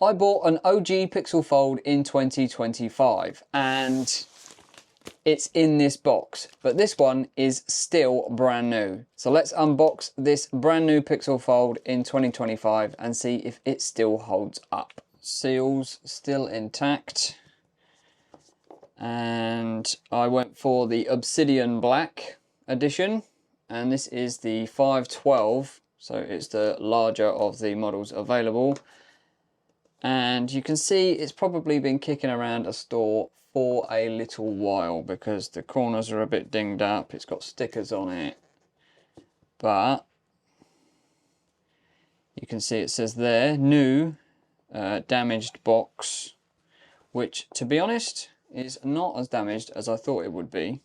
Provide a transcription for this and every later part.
I bought an OG Pixel Fold in 2025 and it's in this box, but this one is still brand new. So let's unbox this brand new Pixel Fold in 2025 and see if it still holds up. Seals still intact. And I went for the Obsidian Black edition, and this is the 512, so it's the larger of the models available. And you can see it's probably been kicking around a store for a little while because the corners are a bit dinged up. It's got stickers on it, but you can see it says there, new damaged box, which to be honest is not as damaged as I thought it would be.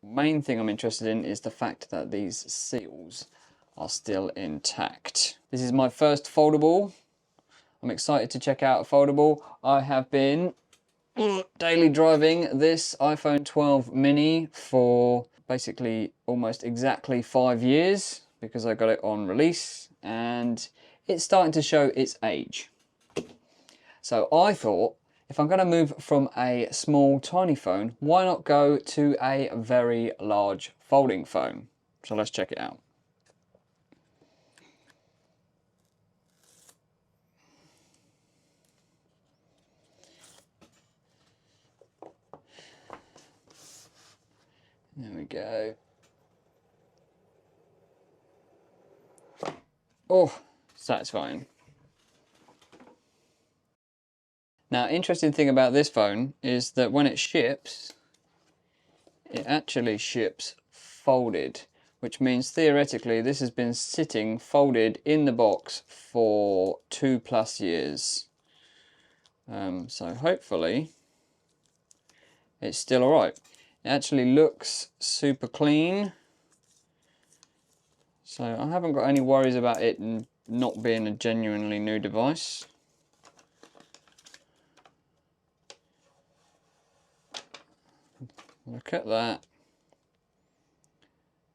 Main thing I'm interested in is the fact that these seals are still intact. This is my first foldable. I'm excited to check out a foldable. I have been daily driving this iPhone 12 mini for basically almost exactly 5 years because I got it on release and it's starting to show its age. So I thought, if I'm going to move from a small tiny phone, why not go to a very large folding phone? So let's check it out. There we go. Oh, satisfying. Now, interesting thing about this phone is that when it ships, it actually ships folded, which means theoretically this has been sitting folded in the box for 2+ years. So hopefully it's still alright. It actually looks super clean. So I haven't got any worries about it not being a genuinely new device. Look at that.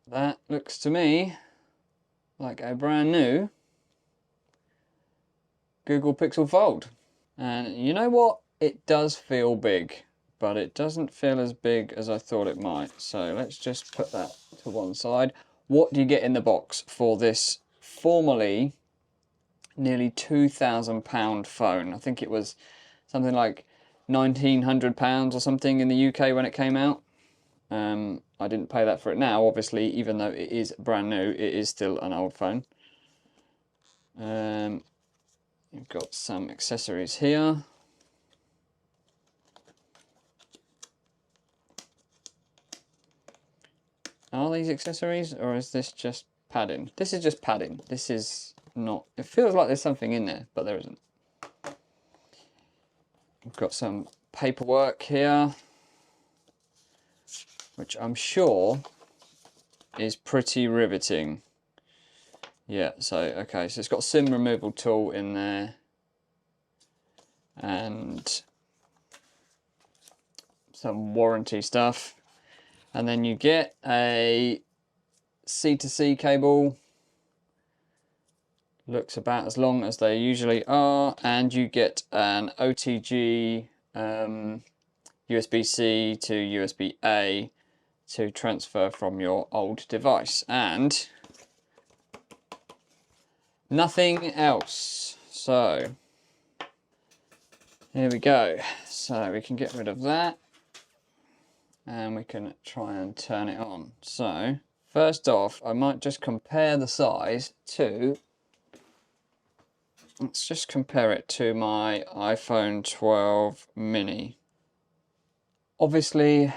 That looks to me like a brand new Google Pixel Fold. And you know what? It does feel big, but it doesn't feel as big as I thought it might. So let's just put that to one side. What do you get in the box for this formerly nearly £2,000 phone? I think it was something like £1,900 or something in the UK when it came out. I didn't pay that for it now, obviously, even though it is brand new, it is still an old phone. You've got some accessories here. Are these accessories or is this just padding? This is just padding. This is not, it feels like there's something in there, but there isn't. We've got some paperwork here, which I'm sure is pretty riveting. Yeah, so, okay, so it's got a SIM removal tool in there and some warranty stuff. And then you get a C2C cable. Looks about as long as they usually are. And you get an OTG USB-C to USB-A to transfer from your old device. And nothing else. So here we go. So we can get rid of that and we can try and turn it on. So first off, I might just compare the size to, let's just compare it to my iPhone 12 mini. Obviously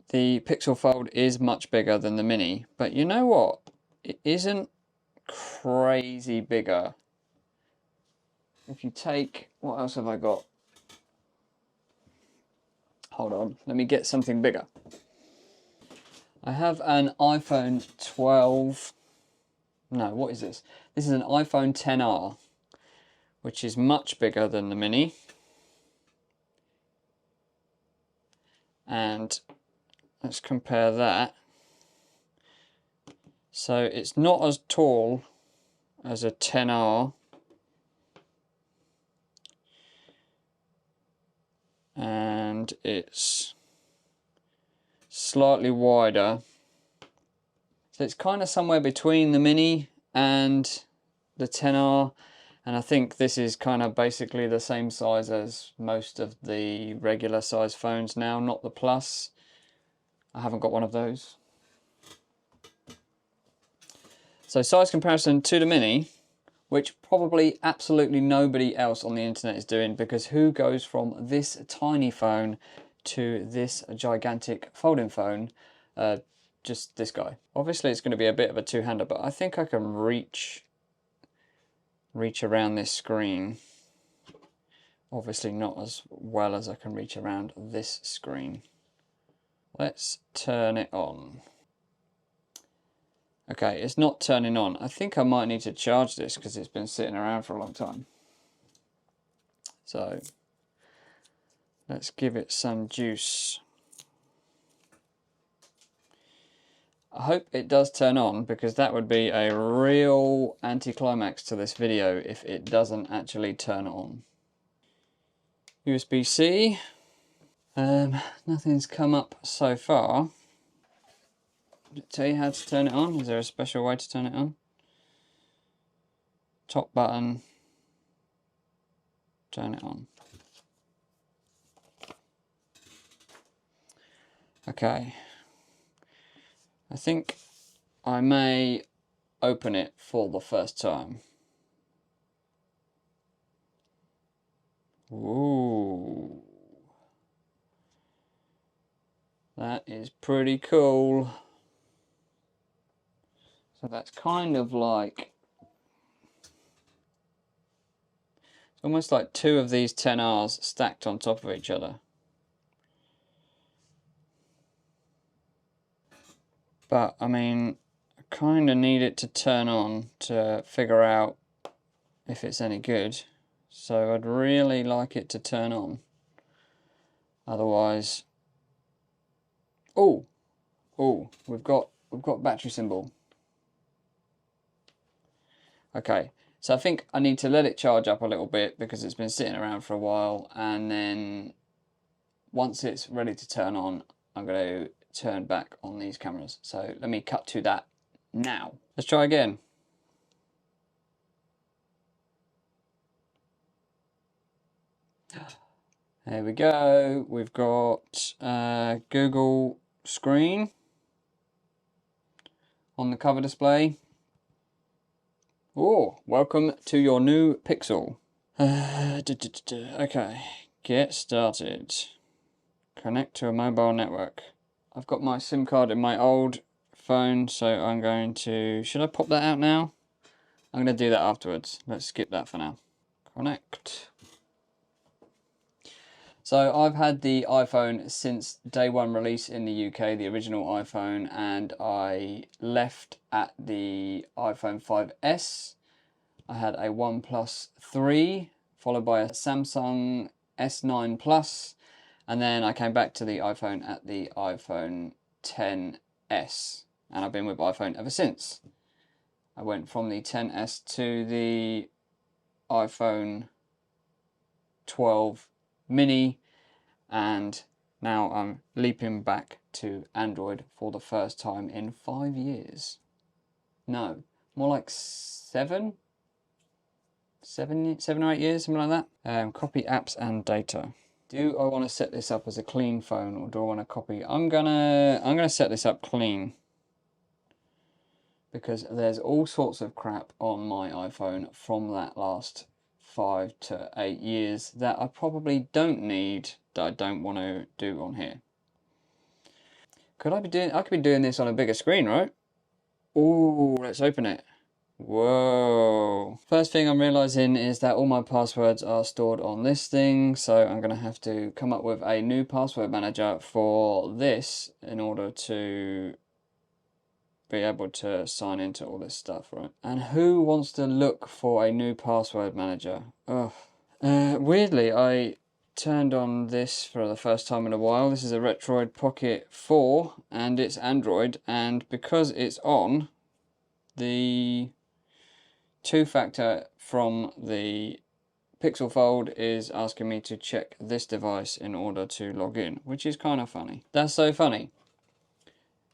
the Pixel Fold is much bigger than the mini, but you know what? It isn't crazy bigger. If you take, what else have I got? Hold on, let me get something bigger. I have an iPhone 12, no, what is this? This is an iPhone XR, which is much bigger than the mini. And let's compare that. So it's not as tall as a XR, and it's slightly wider. So it's kind of somewhere between the Mini and the 10R, and I think this is kind of basically the same size as most of the regular size phones now, not the Plus. I haven't got one of those. So size comparison to the Mini, which probably absolutely nobody else on the internet is doing, because who goes from this tiny phone to this gigantic folding phone? Just this guy. Obviously it's going to be a bit of a two-hander, but I think I can reach around this screen. Obviously not as well as I can reach around this screen. Let's turn it on. Okay, it's not turning on. I think I might need to charge this because it's been sitting around for a long time. So let's give it some juice. I hope it does turn on, because that would be a real anticlimax to this video if it doesn't actually turn on. USB-C. Nothing's come up so far. Did it tell you how to turn it on? Is there a special way to turn it on? Top button. Turn it on. Okay. I think I may open it for the first time. Ooh. That is pretty cool. So that's kind of like, it's almost like two of these 10Rs stacked on top of each other. But I mean, I kind of need it to turn on to figure out if it's any good. So I'd really like it to turn on. Otherwise, oh, we've got battery symbol. Okay, so I think I need to let it charge up a little bit because it's been sitting around for a while, and then once it's ready to turn on, I'm going to turn back on these cameras. So let me cut to that now. Let's try again. There we go. We've got Google screen on the cover display. Oh, welcome to your new Pixel. Okay, get started. Connect to a mobile network. I've got my SIM card in my old phone, so I'm going to... Should I pop that out now? I'm going to do that afterwards. Let's skip that for now. Connect. So I've had the iPhone since day one release in the UK, the original iPhone, and I left at the iPhone 5S. I had a OnePlus 3, followed by a Samsung S9 Plus, and then I came back to the iPhone at the iPhone 10s, and I've been with iPhone ever since. I went from the 10s to the iPhone 12 Mini, and now I'm leaping back to Android for the first time in 5 years. No, more like 7 or 8 years, something like that. Copy apps and data. Do I want to set this up as a clean phone, or do I want to copy? I'm gonna set this up clean, because there's all sorts of crap on my iPhone from that last 5 to 8 years that I probably don't need, that I don't want to do on here. I could be doing this on a bigger screen, right? Ooh, let's open it. Whoa. First thing I'm realizing is that all my passwords are stored on this thing, so I'm gonna have to come up with a new password manager for this in order to be able to sign into all this stuff, right? And who wants to look for a new password manager? Ugh. Weirdly, I turned on this for the first time in a while. This is a Retroid Pocket 4, and it's Android, and because it's on, the two-factor from the Pixel Fold is asking me to check this device in order to log in, which is kind of funny. That's so funny.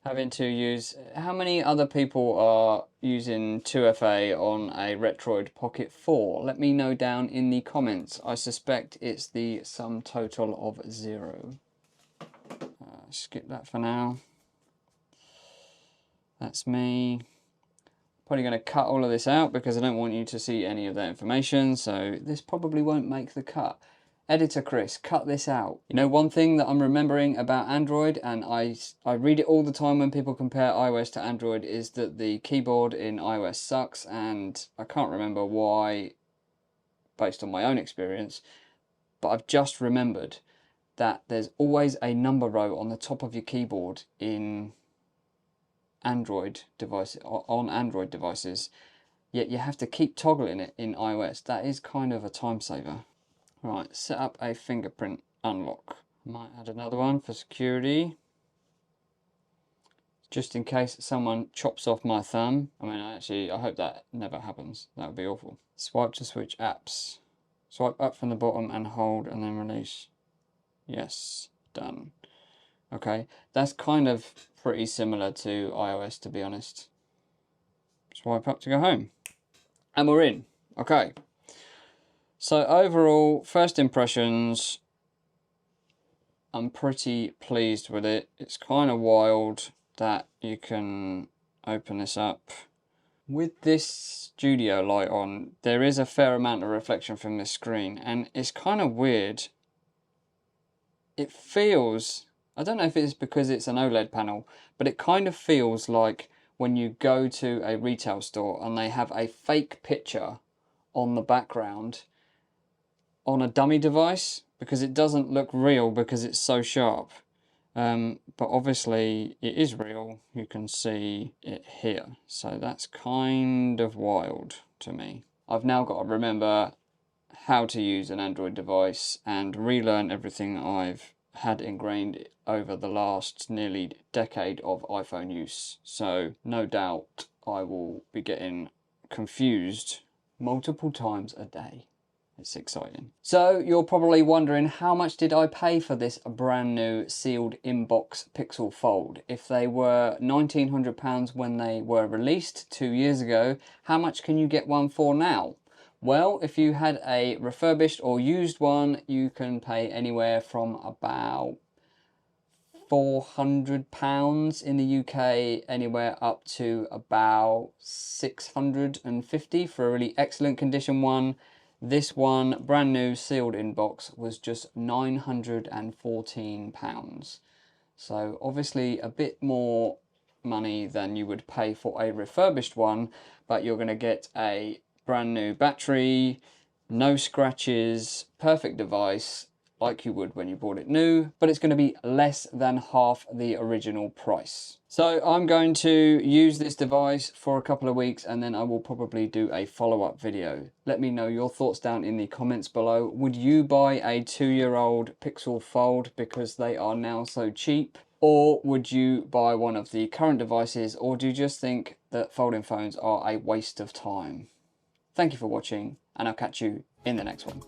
Having to use... How many other people are using 2FA on a Retroid Pocket 4? Let me know down in the comments. I suspect it's the sum total of 0. Skip that for now. That's me. Probably going to cut all of this out because I don't want you to see any of that information, so this probably won't make the cut. Editor Chris, cut this out. You know, one thing that I'm remembering about Android, and I read it all the time when people compare iOS to Android, is that the keyboard in iOS sucks, and I can't remember why based on my own experience, but I've just remembered that there's always a number row on the top of your keyboard in Android devices, yet you have to keep toggling it in iOS. That is kind of a time saver. Right, set up a fingerprint unlock. Might add another one for security, just in case someone chops off my thumb. I mean, I hope that never happens. That would be awful. Swipe to switch apps. Swipe up from the bottom and hold and then release. Yes, done. Okay, that's kind of pretty similar to iOS, to be honest. Swipe up to go home. And we're in. Okay. So overall, first impressions, I'm pretty pleased with it. It's kind of wild that you can open this up. With this studio light on, there is a fair amount of reflection from this screen, and it's kind of weird. It feels, I don't know if it's because it's an OLED panel, but it kind of feels like when you go to a retail store and they have a fake picture on the background on a dummy device, because it doesn't look real because it's so sharp. But obviously it is real. You can see it here. So that's kind of wild to me. I've now got to remember how to use an Android device and relearn everything I've had ingrained over the last nearly decade of iPhone use. So no doubt I will be getting confused multiple times a day. It's exciting. So you're probably wondering, how much did I pay for this brand new sealed inbox Pixel Fold? If they were £1,900 when they were released 2 years ago, how much can you get one for now? Well, if you had a refurbished or used one, you can pay anywhere from about £400 in the UK, anywhere up to about £650 for a really excellent condition one. This one, brand new, sealed in box, was just £914. So obviously a bit more money than you would pay for a refurbished one, but you're going to get a brand new battery, no scratches, perfect device, like you would when you bought it new, but it's going to be less than half the original price. So I'm going to use this device for a couple of weeks, and then I will probably do a follow-up video. Let me know your thoughts down in the comments below. Would you buy a 2-year-old Pixel Fold because they are now so cheap? Or would you buy one of the current devices, or do you just think that folding phones are a waste of time? Thank you for watching, and I'll catch you in the next one.